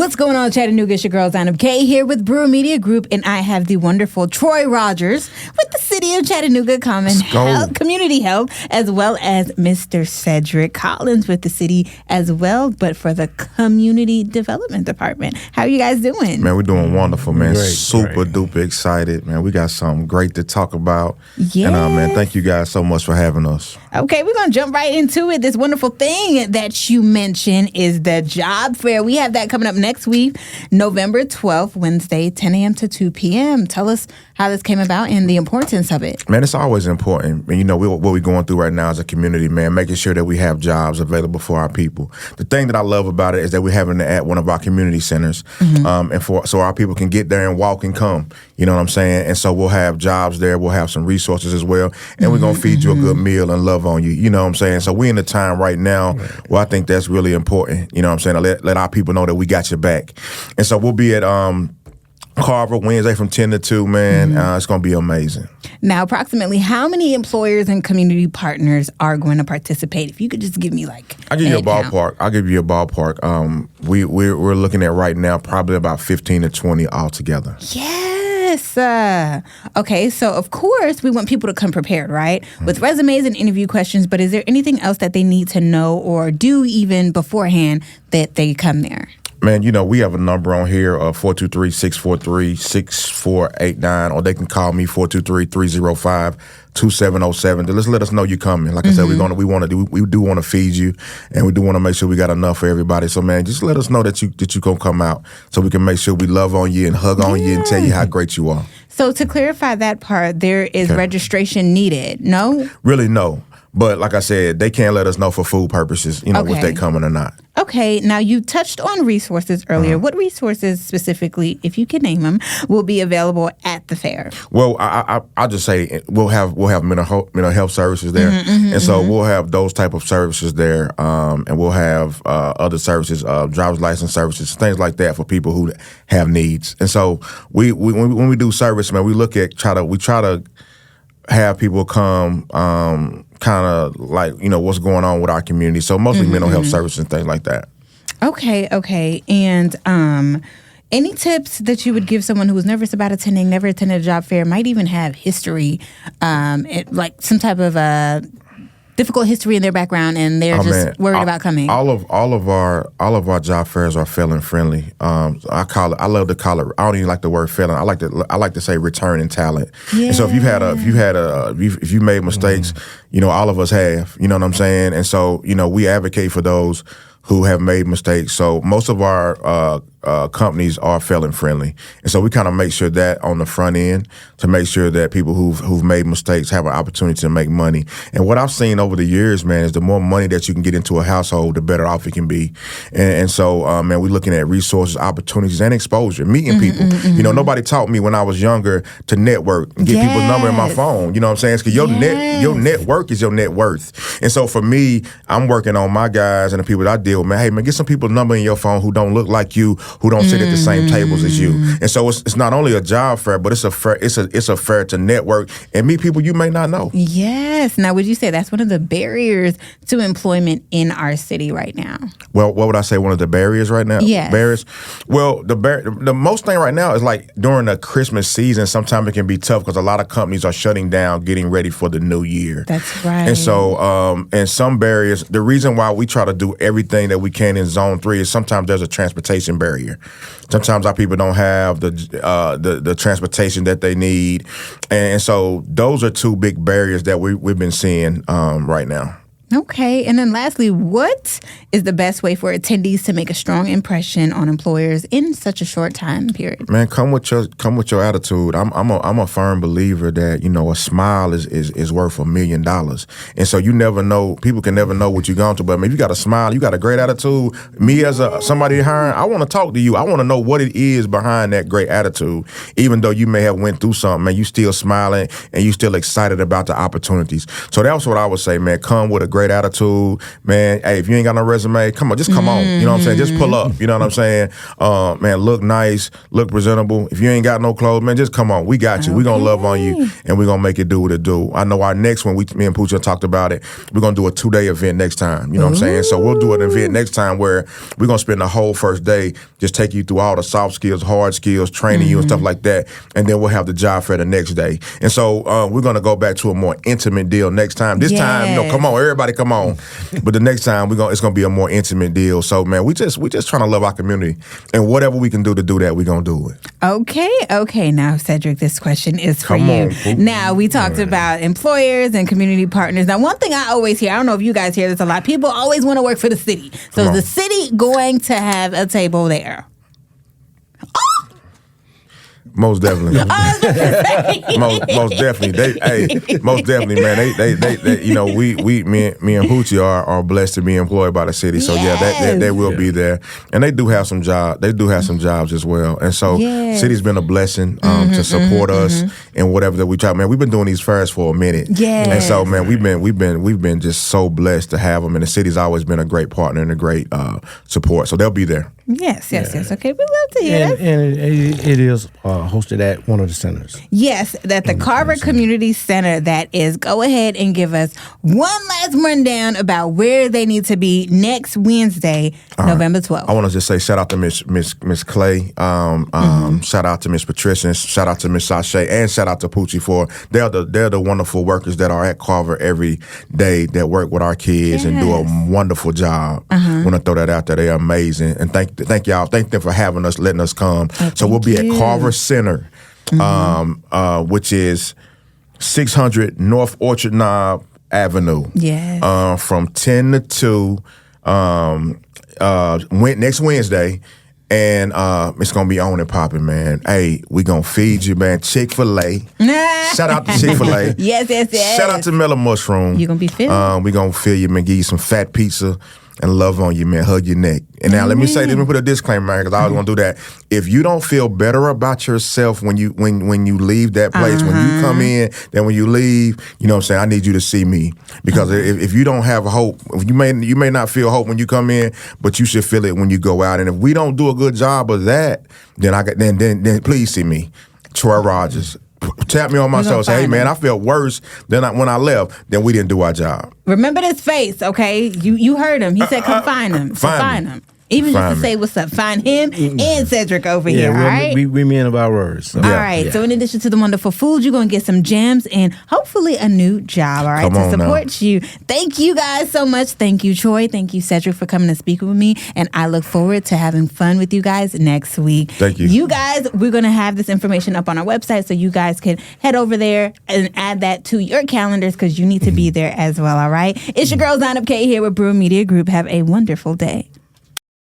What's going on, Chattanooga? It's your girl, Zainab K, here with Brewer Media Group, and I have the wonderful Troy Rogers with the City of Chattanooga Community Health, as well as Mr. Cedric Collins with the city as well, but for the Community Development Department. How are you guys doing? Man, we're doing wonderful, man. Great, Super duper excited, man. We got something great to talk about. Yes. And, man, thank you guys so much for having us. Okay, we're going to jump right into it. This wonderful thing that you mentioned is the job fair. We have that coming up next week, November 12th, Wednesday, 10 a.m. to 2 p.m. Tell us how this came about and the importance of it. Man, it's always important. And, you know, what we're going through right now as a community, man, making sure that we have jobs available for our people. The thing that I love about it is that we're having it at one of our community centers, so our people can get there and walk and come. You know what I'm saying? And so we'll have jobs there. We'll have some resources as well. And we're going to feed you a good meal and love on you. You know what I'm saying? So we're in the time right now where I think that's really important. You know what I'm saying? To let our people know that we got your back. And so we'll be at Carver Wednesday from 10 to 2, man. It's going to be amazing. Now, approximately how many employers and community partners are going to participate? If you could just give me I'll give you a ballpark. I'll give you a ballpark. We're looking at right now probably about 15 to 20 altogether. Yes. Okay, so of course we want people to come prepared, right? With resumes and interview questions, but is there anything else that they need to know or do even beforehand that they come there? Man, you know, we have a number on here, 423-643-6489, or they can call me 423-305-2707. Just let us know you're coming. Like I said, we do want to feed you, and we do want to make sure we got enough for everybody. So, man, just let us know that you gonna come out, so we can make sure we love on you and hug on you and tell you how great you are. So, to clarify that part, there is registration needed. No? Really, no. But like I said, they can't let us know for food purposes, you know, if they coming or not. Okay. Now, you touched on resources earlier. What resources specifically, if you can name them, will be available at the fair? Well, I'll just say we'll have mental health services there. And so we'll have those type of services there. And we'll have other services, driver's license services, things like that for people who have needs. And so when we do service, man, we try to have people come kind of like, you know, what's going on with our community. So mostly mental health services and things like that. Okay. And any tips that you would give someone who was nervous about attending, never attended a job fair, might even have history, like some type of difficult history in their background, and they're worried about coming? All of our job fairs are felon friendly. I love to call it. I don't even like the word felon. I like to say returning talent. Yeah. And so if you made mistakes, you know, all of us have. You know what I'm saying? And so, you know, we advocate for those who have made mistakes. So most of our companies are felon friendly, and so we kind of make sure that on the front end to make sure that people who've made mistakes have an opportunity to make money. And what I've seen over the years, man, is the more money that you can get into a household, the better off it can be. And so, man, we're looking at resources, opportunities, and exposure, meeting people. You know, nobody taught me when I was younger to network and get people's number in my phone. You know what I'm saying? Because your network is your net worth. And so for me, I'm working on my guys and the people that I deal with. Man, hey, man, get some people's number in your phone who don't look like you, who don't sit at the same tables as you. And so it's not only a job fair, but it's a fair to network and meet people you may not know. Yes. Now, would you say that's one of the barriers to employment in our city right now? Well, what would I say? One of the barriers right now? Yes. Barriers? Well, the most thing right now is like during the Christmas season, sometimes it can be tough because a lot of companies are shutting down, getting ready for the new year. That's right. And so, and some barriers, the reason why we try to do everything that we can in Zone 3 is sometimes there's a transportation barrier. Sometimes our people don't have the transportation that they need. And so those are two big barriers that we've been seeing right now. Okay. And then lastly, what is the best way for attendees to make a strong impression on employers in such a short time period? Man, come with your attitude. I'm a firm believer that, you know, a smile is worth $1 million. And so you never know, people can never know what you're going through. But I mean, if you got a smile, you got a great attitude. Me as somebody hiring, I want to talk to you. I want to know what it is behind that great attitude. Even though you may have went through something, man, you still smiling and you still excited about the opportunities. So that's what I would say, man. Come with a great attitude, man. Hey, if you ain't got no resume, come on, just come on. You know what I'm saying? Just pull up. You know what I'm saying? Man, look nice, look presentable. If you ain't got no clothes, man, just come on. We got you. We gonna love on you, and we gonna make it do what it do. I know our next one, me and Pooja talked about it. We're gonna do a 2-day event next time. You know what I'm saying? So we'll do an event next time where we're gonna spend the whole first day just take you through all the soft skills, hard skills, training you and stuff like that, and then we'll have the job fair the next day. And so we're gonna go back to a more intimate deal next time. This time, come on, everybody, come on. But the next time it's gonna be a more intimate deal. So man, we just trying to love our community, and whatever we can do to do that, we're gonna do it. Okay. Now, Cedric, this question is for you. Now, we talked about employers and community partners. Now, one thing I always hear, I don't know if you guys hear this a lot, people always want to work for the city. So is the city going to have a table there? Most definitely. most definitely. Most definitely, man. They you know, me and Hoochie are blessed to be employed by the city. So they will be there. And they do have some jobs. They do have some jobs as well. And so city's been a blessing to support us in whatever that we try. Man, we've been doing these fairs for a minute. Yes. And so man, we've been just so blessed to have them. And the city's always been a great partner and a great support. So they'll be there. Yes. Okay, we love to hear that. And it is hosted at one of the centers. Yes, at the Carver Community Center. That is. Go ahead and give us one last rundown about where they need to be next Wednesday, November 12th. I want to just say shout out to Miss Clay, shout out to Miss Patricia, shout out to Miss Sashay, and shout out to Poochie for they're the wonderful workers that are at Carver every day that work with our kids and do a wonderful job. I want to throw that out there. They're amazing, and thank y'all. Thank them for having us, letting us come. So we'll be at Carver Center, which is 600 North Orchard Knob Avenue. Yes. From 10 to 2 next Wednesday. And it's going to be on and popping, man. Hey, we going to feed you, man. Chick-fil-A. Shout out to Chick-fil-A. Yes. Shout out to Mellow Mushroom. You're going to be filled. We going to fill you, man. Give you some fat pizza and love on you, man. Hug your neck. And now let me put a disclaimer, man, because I always want to do that. If you don't feel better about yourself when you leave that place, when you come in, then when you leave, you know what I'm saying, I need you to see me. Because if you don't have hope, you may not feel hope when you come in, but you should feel it when you go out. And if we don't do a good job of that, then please see me. Troy Rogers. Tap me on my shoulder. Say, hey, man, I felt worse than when I left. Then we didn't do our job. Remember this face, okay? You heard him. He said, come find him. Find him. Even just to say what's up. Find him and Cedric over here, all right? We men of our words. So. All right. So in addition to the wonderful food, you're going to get some gems and hopefully a new job, all right, to support you. Thank you guys so much. Thank you, Troy. Thank you, Cedric, for coming to speak with me. And I look forward to having fun with you guys next week. Thank you. You guys, we're going to have this information up on our website so you guys can head over there and add that to your calendars because you need to be there as well, all right? It's your girl, Zainab K, here with Brewer Media Group. Have a wonderful day.